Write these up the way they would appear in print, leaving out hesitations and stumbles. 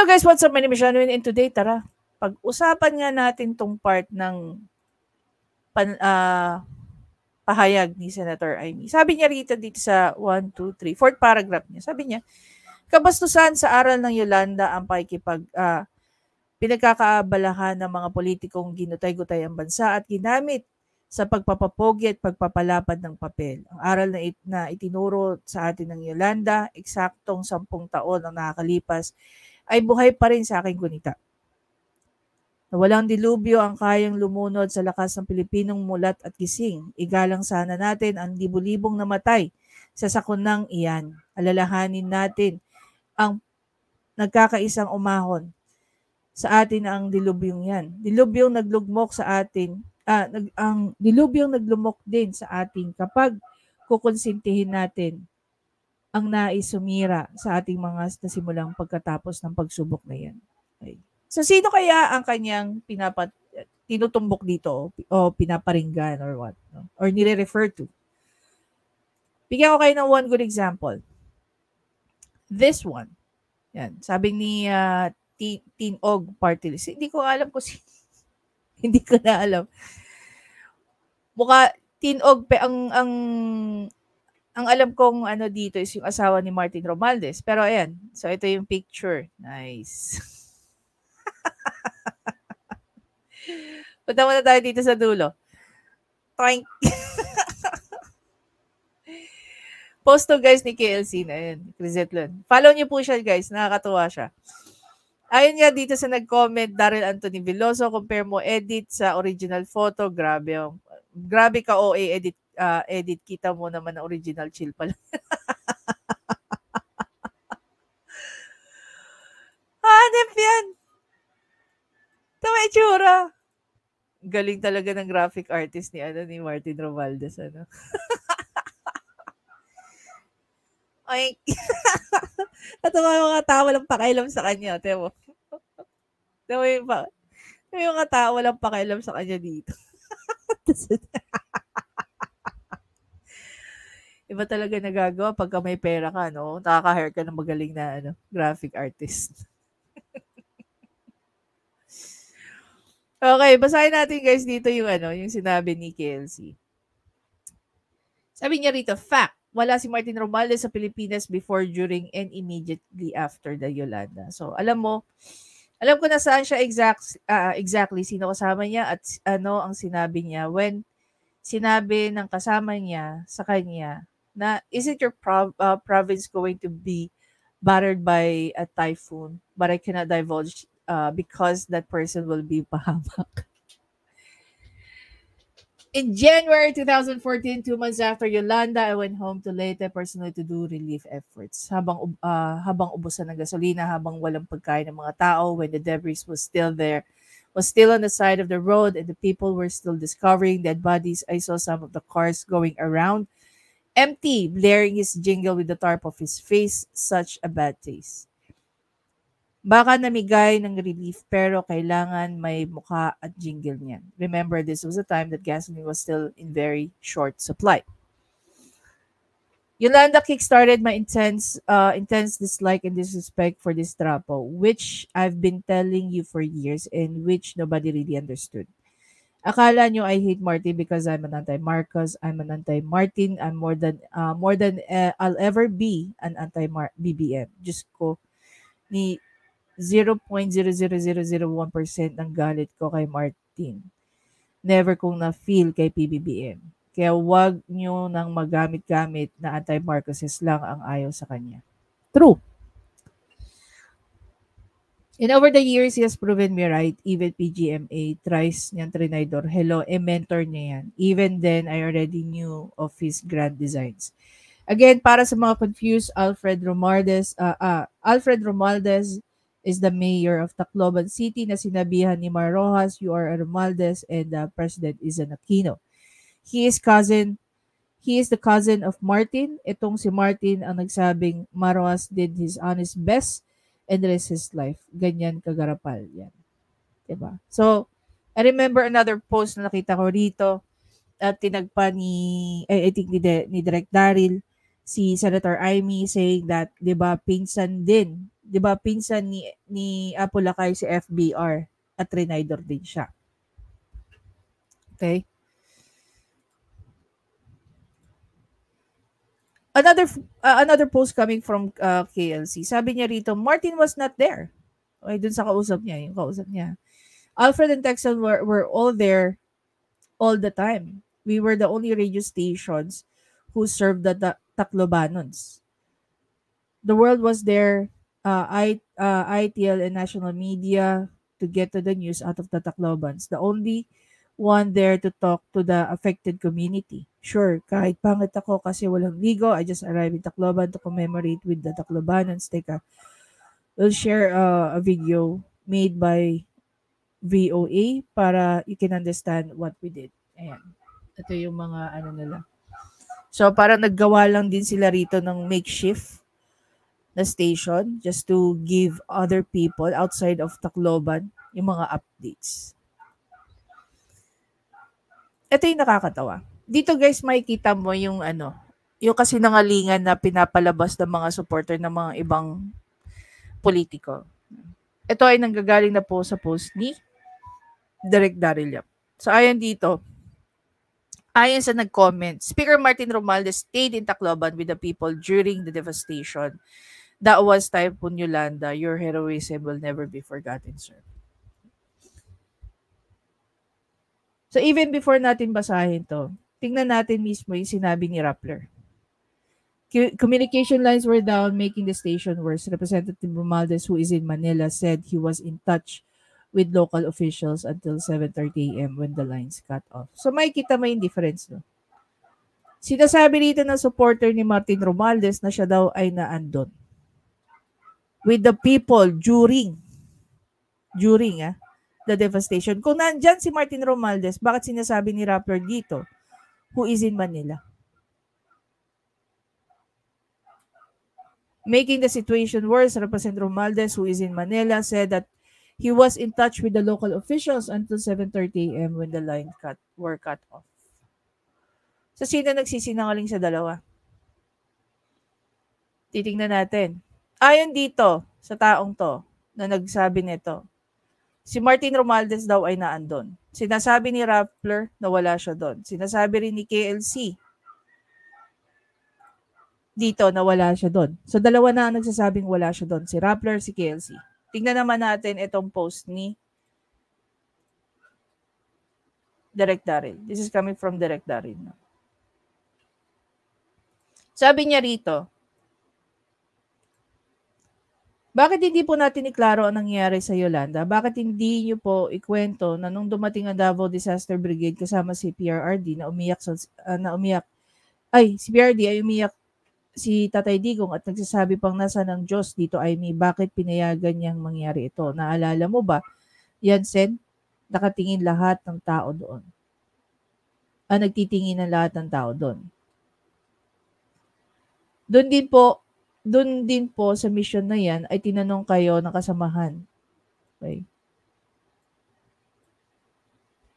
Hello guys, what's up? My name is Shanuin and today, tara, pag-usapan nga natin tong part ng pahayag ni Senator Amy. Sabi niya dito sa 1, 2, 3, fourth paragraph niya. Sabi niya, kabastusan sa aral ng Yolanda ang pinagkakaabalahan ng mga politikong ginutay-gutay ang bansa at ginamit sa pagpapapogi at pagpapalapad ng papel. Ang aral na itinuro sa atin ng Yolanda, eksaktong 10 taon ang nakakalipas, ay buhay pa rin sa aking gunita. Na walang dilubyo ang kayang lumunod sa lakas ng Pilipinong mulat at gising. Igalang sana natin ang libu-libong namatay sa sakunang iyan. Alalahanin natin ang nagkakaisang umahon sa atin ang dilubyong yan. Dilubyong naglugmok sa atin, ang dilubyong naglumok din sa atin kapag kukonsintihin natin ang nais sumira sa ating mga nasimulang pagkatapos ng pagsubok na yan. Okay. So, sino kaya ang kanyang tinutumbok dito o pinaparinggan or what? No? Or nire-refer to? Bigyan ko kayo ng one good example. This one. Yan. Sabi ni Teen Og Party List. Hindi ko alam kung hindi ko na alam. Mukha Teen Og ang alam kong ano dito is yung asawa ni Martin Romualdez. Pero ayan. So ito yung picture. Nice. Punta muna tayo dito sa dulo. Toink. Post to guys ni KLC na yun. Crisetlon. Follow niyo po siya guys. Nakakatuwa siya. Ayun nga dito sa nag-comment, Daryl Anthony Veloso, compare mo edit sa original photo. Grabe ka OA edit. Kita mo naman na original chill pala. Hanep yan. Ito may tsura. Galing talaga ng graphic artist ni Martin Romualdez. Ay. Ito mga tao walang pakialam sa kanya. Temo. Yung mga tao walang pakialam sa kanya dito. Iba talaga nagagawa pagka may pera ka, no? Nakaka-hire ka ng magaling na graphic artist. Okay, basahin natin guys dito yung yung sinabi ni KLC. Sabi niya rito, fact, wala si Martin Romualdez sa Pilipinas before, during, and immediately after the Yolanda. So, alam ko na saan siya exactly sino kasama niya at ano ang sinabi niya when sinabi ng kasama niya sa kanya na, isn't your province going to be battered by a typhoon? But I cannot divulge because that person will be pahamak. In January 2014, 2 months after Yolanda, I went home to Leyte personally to do relief efforts. Habang ubusan ng gasolina, habang walang pagkain ng mga tao, when the debris was still there, was still on the side of the road, and the people were still discovering dead bodies, I saw some of the cars going around, empty, blaring his jingle with the tarp of his face, such a bad taste. Baka namigay ng relief pero kailangan may mukha at jingle niyan. Remember, this was a time that gasoline was still in very short supply. Yolanda kickstarted my intense dislike and disrespect for this trapo, which I've been telling you for years and which nobody really understood. Akala nyo I hate Martin because I'm an anti-Marcos, I'm an anti-Martin, I'm more than I'll ever be an anti-BBM. Diyos ko, ni 0.00001% ng galit ko kay Martin. Never kong na-feel kay PBBM. Kaya wag nyo nang magamit-gamit na anti-Marcoses lang ang ayaw sa kanya. True. And over the years, he has proven me right. Even PGMA tries niyang trinaydor. Hello, mentor niya yan. Even then, I already knew of his grand designs. Again, para sa mga confused, Alfred Romualdez is the mayor of Tacloban City na sinabihan ni Mar Rojas, you are a Romualdez and the president is an Aquino. He is the cousin of Martin. Itong si Martin ang nagsabing Mar Rojas did his honest best and rest his life. Ganyan kagarapal yan. Diba? So, I remember another post na nakita ko rito at tinagpa ni Direk Daryl si Senator Amy saying that, diba, pinsan din 'di ba pinsan ni Apo Lakay si FBR at Trinidor din siya. Okay? Another post coming from KLC. Sabi niya rito, Martin was not there. Okay, dun sa kausap niya, yung kausap niya. Alfred and Texan were all there all the time. We were the only radio stations who served the Taclobanons. The world was there, ITL and national media to get to the news out of the Taclobans. The only one there to talk to the affected community. Sure, kahit pangit ako kasi walang ligo, I just arrived in Tacloban to commemorate with the Taclobanans. Teka, we'll share a video made by VOA para you can understand what we did. Ayan. Ito yung mga ano nila. So, parang naggawa lang din sila rito ng makeshift na station just to give other people outside of Tacloban yung mga updates. Ito yung nakakatawa. Dito guys, makikita mo yung yung kasinungalingan na pinapalabas ng mga supporter ng mga ibang politiko. Ito ay nanggagaling na po sa post ni Direk Daryl Yap. So ayon dito, ayon sa nag-comment, Speaker Martin Romualdez stayed in Tacloban with the people during the devastation. That was Typhoon Yolanda. Your heroism will never be forgotten, sir. So even before natin basahin to, tingnan natin mismo yung sinabi ni Rappler. Communication lines were down, making the station worse. Representative Romualdez, who is in Manila, said he was in touch with local officials until 7:30 a.m. when the lines cut off. So makikita mo yung difference, no? Sinasabi rito ng supporter ni Martin Romualdez na siya daw ay naandun with the people during the devastation. Kung nandyan si Martin Romualdez, bakit sinasabi ni Rappler dito, who is in Manila? Making the situation worse, Representative Romualdez, who is in Manila, said that he was in touch with the local officials until 7:30 a.m. when the lines were cut off. So, sino nagsisinungaling sa dalawa? Titingnan natin. Ayon dito, sa taong to, na nagsabi nito, si Martin Romualdez daw ay naandun. Sinasabi ni Rappler na wala siya doon. Sinasabi rin ni KLC dito na wala siya doon. So, dalawa na ang nagsasabing wala siya doon. Si Rappler, si KLC. Tingnan naman natin itong post ni Direk Daryl. This is coming from Direk Daryl. Sabi niya rito, bakit hindi po natin iklaro ang nangyari sa Yolanda? Bakit hindi niyo po ikwento na nung dumating ang Davao Disaster Brigade kasama si PRRD si PRRD ay umiyak si Tatay Digong at nagsasabi pang nasa ng Diyos dito ay bakit pinayagan niyang mangyari ito? Naalala mo ba? Yan, Sen, nakatingin lahat ng tao doon. Nagtitingin ng lahat ng tao doon. Doon din po sa mission na yan ay tinanong kayo ng kasamahan. Okay.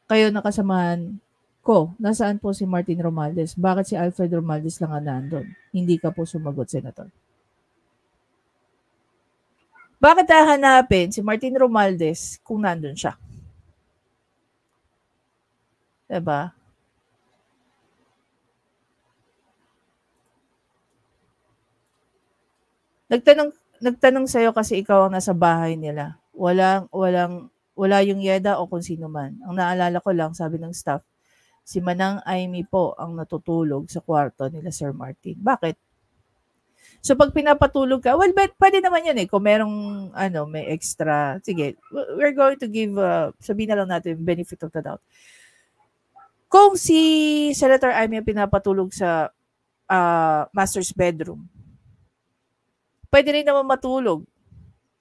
Kayo ng kasamahan ko, nasaan po si Martin Romualdez? Bakit si Alfred Romualdez lang ang nandun? Hindi ka po sumagot, Senator. Bakit hahanapin si Martin Romualdez kung nandun siya? Diba? Nagtanong sa'yo kasi ikaw ang nasa bahay nila. Wala yung Yeda o kung sino man. Ang naalala ko lang, sabi ng staff, si Manang Aimee po ang natutulog sa kwarto nila Sir Martin. Bakit? So pag pinapatulog ka, well, pwede naman yan kung merong may extra. Sige, we're going to give, sabihin na lang natin, benefit of the doubt. Kung si Senator Aimee pinapatulog sa master's bedroom, pwede rin naman matulog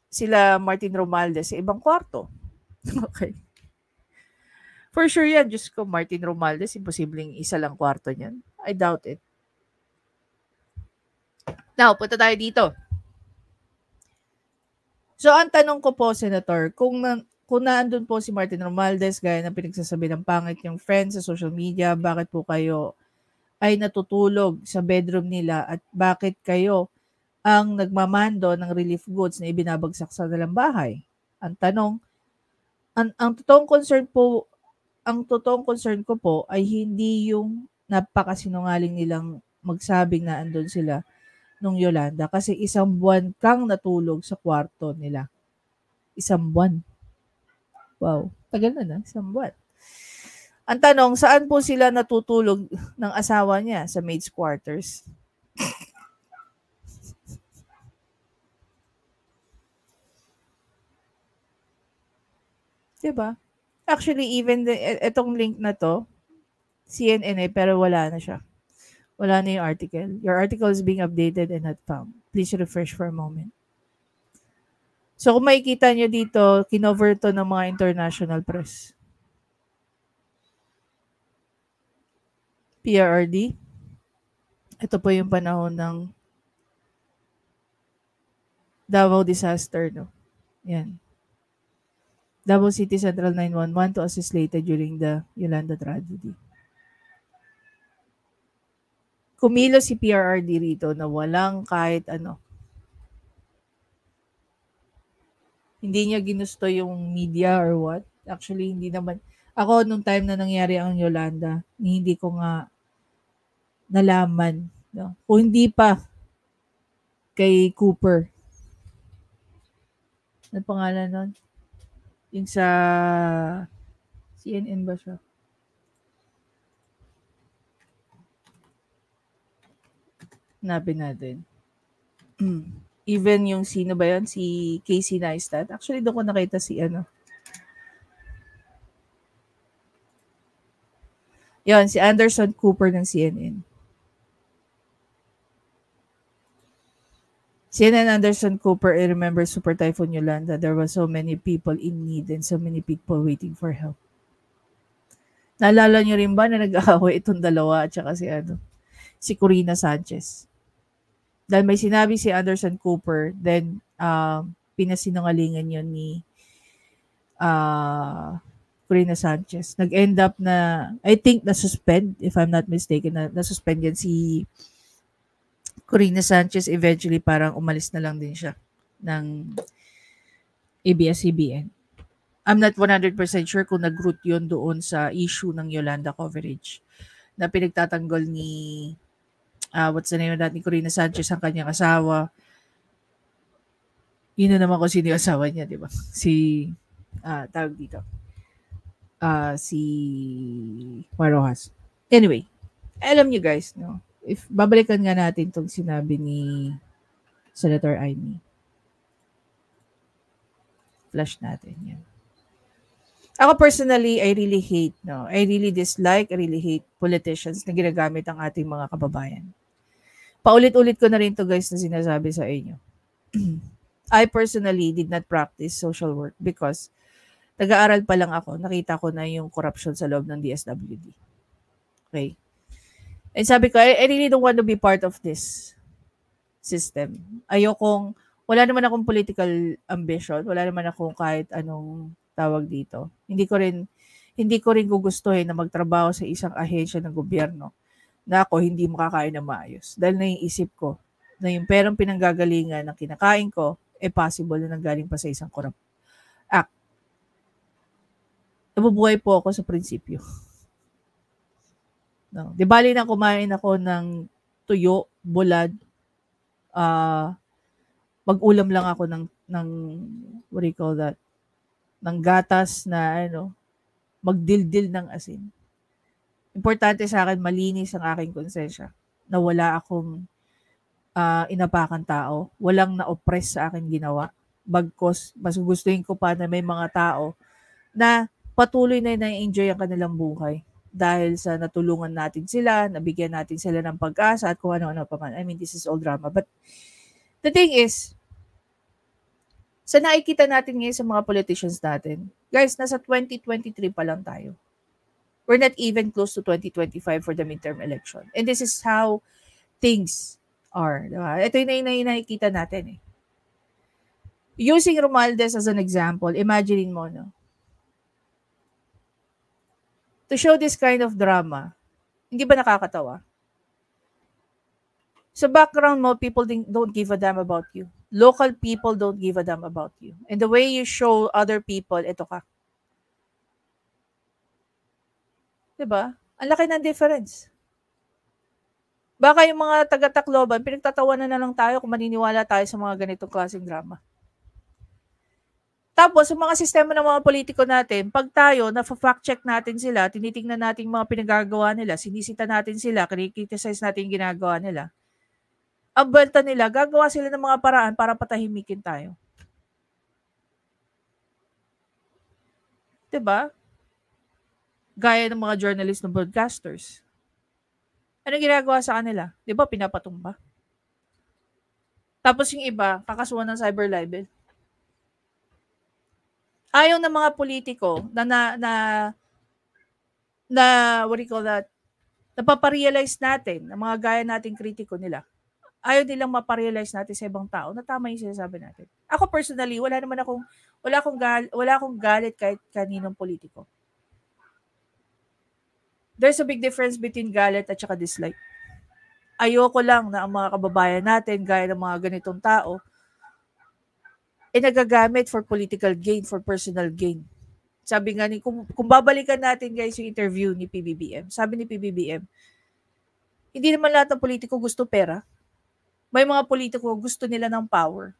sila Martin Romualdez sa ibang kwarto. Okay. For sure yan. Diyos ko, Martin Romualdez, imposibleng isa lang kwarto niyan. I doubt it. Now, punta tayo dito. So, ang tanong ko po, Senator, kung naandun po si Martin Romualdez, gaya ng pinagsasabi ng pangit yung friends sa social media, bakit po kayo ay natutulog sa bedroom nila at bakit kayo ang nagmamando ng relief goods na ibinabagsak sa dalang bahay. Ang tanong, ang totoong concern ko po ay hindi yung napakasinungaling nilang magsabing na andun sila nung Yolanda kasi 1 buwan kang natulog sa kwarto nila. 1 buwan. Wow, tagal na 1 buwan. Ang tanong, saan po sila natutulog ng asawa niya? Sa maid's quarters? Diba? Actually, even itong link na to, CNN pero wala na siya. Wala na yung article. Your article is being updated and not found. Please refresh for a moment. So, kung makikita nyo dito, kinover to ng mga international press. PRRD. Ito po yung panahon ng Davao disaster, no? Yan. Davao City Central 911 to assist later during the Yolanda tragedy. Kumilos si PRRD rito na walang kahit ano. Hindi niya ginusto yung media or what. Actually, hindi naman. Ako, nung time na nangyari ang Yolanda, hindi ko nga nalaman. No? Kung hindi pa kay Cooper. Ano pangalan nun? Yung sa CNN ba siya? Hanapin natin. Even yung sino ba yun? Si Casey Neistat. Actually, doon ko nakita si ano. Yun, si Anderson Cooper ng CNN. CNN Anderson Cooper, I remember Super Typhoon Yolanda. There were so many people in need and so many people waiting for help. Naalala niyo rin ba na nag-aaway itong dalawa at saka si Corina Sanchez? Dahil may sinabi si Anderson Cooper, then pinasinungalingan yun ni Corina Sanchez. Nag-end up na, I think, na-suspend, if I'm not mistaken, na-suspend yan si Corina Sanchez. Eventually, parang umalis na lang din siya ng ABS-CBN. I'm not 100% sure kung nag-root yun doon sa issue ng Yolanda coverage na pinagtatanggol ni what's the name of that, ni Corina Sanchez, ang kanyang asawa. Yun na naman kung sino yung asawa niya, di ba? Si, tawag dito, si Marojas. Anyway, alam niyo guys, no? If babalikan nga natin tong sinabi ni Senator Amy. Flash natin yan. Ako personally, I really hate, no? I really dislike, I really hate politicians na ginagamit ang ating mga kababayan. Paulit-ulit ko na rin to guys na sinasabi sa inyo. I personally did not practice social work because nag-aaral pa lang ako, nakita ko na yung corruption sa loob ng DSWD. Okay? And sabi ko, I really don't want to be part of this system. Ayokong, wala naman akong political ambition, wala naman akong kahit anong tawag dito. Hindi ko rin gugustuhin na magtrabaho sa isang ahensya ng gobyerno na ako hindi makakain na maayos. Dahil naiisip ko na yung perang pinanggagalingan ng kinakain ko, possible na nanggaling pa sa isang corrupt act. Nabubuhay po ako sa prinsipyo. No. Di bali na kumain ako ng tuyo, bulad, mag-ulam lang ako ng what do you call that? Ng gatas na magdildil ng asin. Importante sa akin, malinis ang aking konsensya. Na wala akong inapakan tao. Walang na-oppress sa aking ginawa. Bagkos, mas gustuhin ko pa na may mga tao na patuloy na na-enjoy ang kanilang buhay. Dahil sa natulungan natin sila, nabigyan natin sila ng pag-asa at kung ano-ano pa man. I mean, this is all drama. But the thing is, sa nakikita natin ngayon sa mga politicians natin, guys, nasa 2023 pa lang tayo. We're not even close to 2025 for the midterm election. And this is how things are. Diba? Ito yung nakikita natin. Using Romualdez as an example, imagine mo, no? To show this kind of drama, hindi ba nakakatawa? Sa background mo, people don't give a damn about you. Local people don't give a damn about you. And the way you show other people, ito ka. Diba? Ang laki ng difference. Baka yung mga taga-Tacloban, pinagtatawanan na lang tayo kung maniniwala tayo sa mga ganitong klaseng drama. Tapos, yung mga sistema ng mga politiko natin, pag tayo, na-fact check natin sila, tinitingnan natin mga pinagagawa nila, sinisita natin sila, criticize natin yung ginagawa nila. Ang benta nila, gagawa sila ng mga paraan para patahimikin tayo. Diba? Gaya ng mga journalists ng broadcasters. Ano ginagawa sa kanila? Diba, pinapatumba? Tapos yung iba, kakasuhan ng cyber libel. Ayaw ng mga politiko what do you call that, napaparealize natin, ng mga gaya nating kritiko nila. Ayaw nilang maparealize natin sa ibang tao na tama yung sinasabi natin. Ako personally, wala akong galit kahit kaninong politiko. There's a big difference between galit at saka dislike. Ayoko lang na ang mga kababayan natin, gaya ng mga ganitong tao, nagagamit for political gain, for personal gain. Sabi nga kung babalikan natin guys yung interview ni PBBM, sabi ni PBBM, hindi naman lahat ng politiko gusto pera. May mga politiko gusto nila ng power.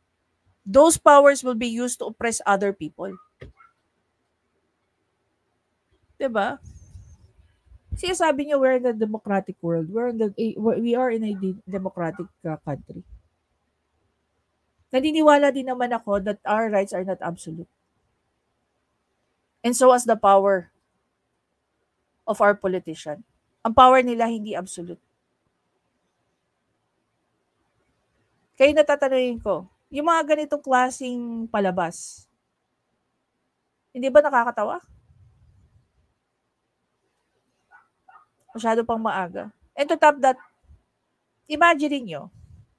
Those powers will be used to oppress other people. Diba? Sabi niya, we're in a democratic world. We are in a democratic country. Naniniwala din naman ako that our rights are not absolute. And so as the power of our politician. Ang power nila hindi absolute. Kaya natatanungin ko, yung mga ganitong klaseng palabas, hindi ba nakakatawa? Masyado pang maaga. And to top that, imagine nyo,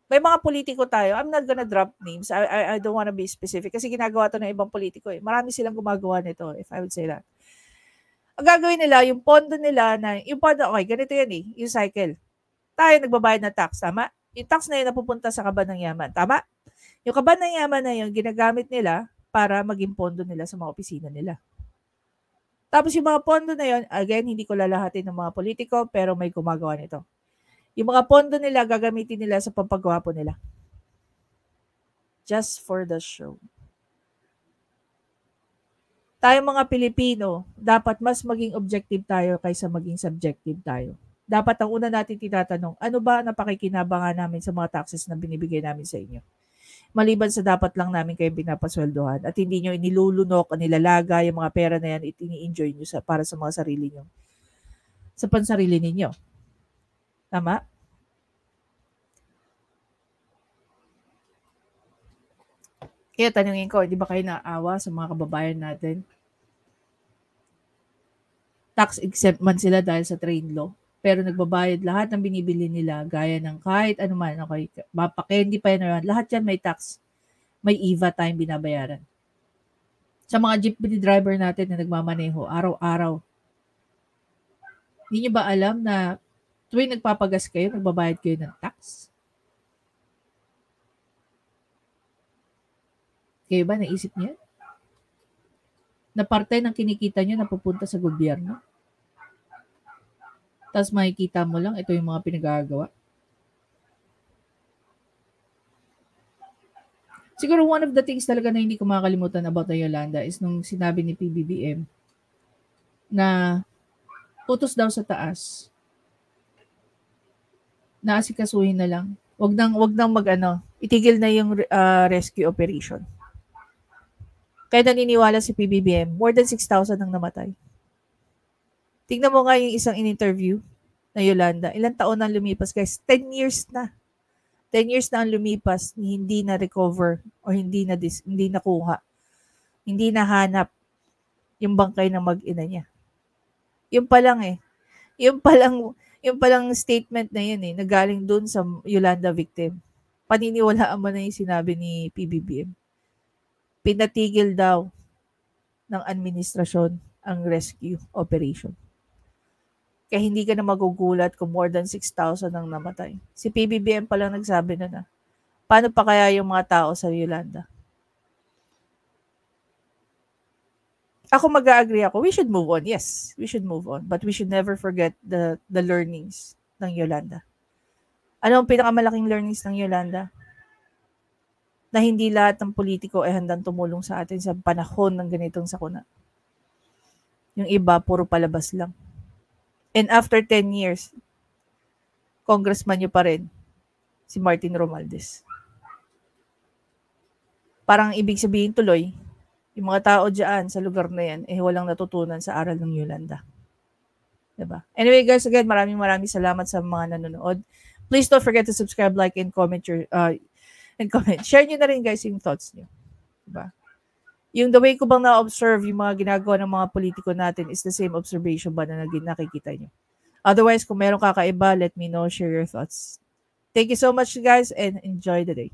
may mga politiko tayo, I'm not gonna drop names, I don't wanna be specific, kasi ginagawa to ng ibang politiko eh. Marami silang gumagawa nito, if I would say that. Ang gagawin nila, yung pondo nila, okay, ganito yan eh, yung cycle. Tayo nagbabayad ng tax, tama? Yung tax na yun napupunta sa kaban ng yaman, tama? Yung kaban ng yaman na yun, ginagamit nila para maging pondo nila sa mga opisina nila. Tapos yung mga pondo na yun, again, hindi ko lalahatin ng mga politiko, pero may gumagawa nito. Yung mga pondo nila, gagamitin nila sa pampagwapo nila. Just for the show. Tayo mga Pilipino, dapat mas maging objective tayo kaysa maging subjective tayo. Dapat ang una natin tinatanong, ano ba napakikinabangan namin sa mga taxes na binibigay namin sa inyo? Maliban sa dapat lang namin kayo pinapasweldohan at hindi nyo inilulunok o nilalaga yung mga pera na yan, ini-enjoy nyo para sa mga sarili nyo. Sa pansarili ninyo. Tama? Kaya tanungin ko, di ba kayo naawa sa mga kababayan natin? Tax exempt man sila dahil sa trade law. Pero nagbabayad lahat ng binibili nila, gaya ng kahit ano man, okay, mapakendi pa yan, lahat yan may tax. May EVA time binabayaran. Sa mga jeepney driver natin na nagmamaneho, araw-araw. Hindi niyo ba alam na tuwing nagpapagas kayo, nagbabayad kayo ng tax? Kayo ba naisip niyo? Na parte ng kinikita niyo napupunta sa gobyerno? Tapos makikita mo lang, ito yung mga pinagagawa. Siguro one of the things talaga na hindi ko makakalimutan about the Yolanda is nung sinabi ni PBBM na utos daw sa taas na asikasuhin na lang. Wag nang itigil na yung rescue operation. Kaya naniniwala si PBBM, more than 6,000 ang namatay. Tingnan mo nga yung isang in-interview na Yolanda. Ilang taon na lumipas, guys? 10 years na. 10 years na ang lumipas, hindi na-recover o hindi nakuha. Hindi nahanap yung bangkay ng mag-ina niya. Yung palang statement na yun eh, nagaling dun sa Yolanda victim. Paniniwalaan mo na yung sinabi ni PBBM. Pinatigil daw ng administrasyon ang rescue operation. Kaya hindi ka na magugulat kung more than 6,000 ang namatay. Si PBBM pa lang nagsabi na. Paano pa kaya yung mga tao sa Yolanda? Ako mag-agree ako. We should move on. Yes, we should move on. But we should never forget the learnings ng Yolanda. Ano ang pinakamalaking learnings ng Yolanda? Na hindi lahat ng politiko ay handang tumulong sa atin sa panahon ng ganitong sakuna. Yung iba, puro palabas lang. And after 10 years, congressman nyo pa rin, si Martin Romualdez. Parang ibig sabihin tuloy, yung mga tao dyan sa lugar na yan, walang natutunan sa aral ng Yolanda. Diba? Anyway guys, again, maraming salamat sa mga nanonood. Please don't forget to subscribe, like, and comment and comment. Share nyo na rin guys yung thoughts nyo. Diba? Yung the way ko bang na-observe yung mga ginagawa ng mga politiko natin is the same observation ba na nakikita nyo? Otherwise, kung meron kakaiba, let me know, share your thoughts. Thank you so much guys and enjoy the day.